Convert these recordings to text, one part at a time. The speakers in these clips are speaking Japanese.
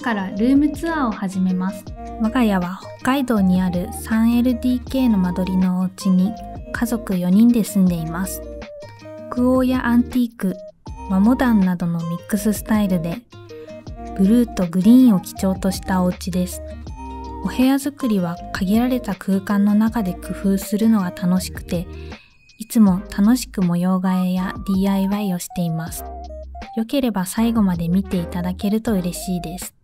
からルームツアーを始めます。我が家は北海道にある 3LDK の間取りのお家に家族4人で住んでいます。北欧やアンティーク、和モダンなどのミックススタイルで、ブルーとグリーンを基調としたお家です。お部屋作りは限られた空間の中で工夫するのが楽しくて、いつも楽しく模様替えや DIY をしています。よければ最後まで見ていただけると嬉しいです。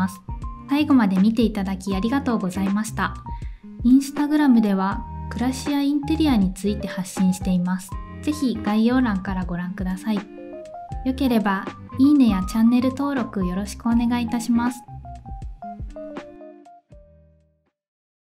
ます。最後まで見ていただきありがとうございました。インスタグラムでは暮らしやインテリアについて発信しています。ぜひ概要欄からご覧ください。よければいいねやチャンネル登録よろしくお願いいたします。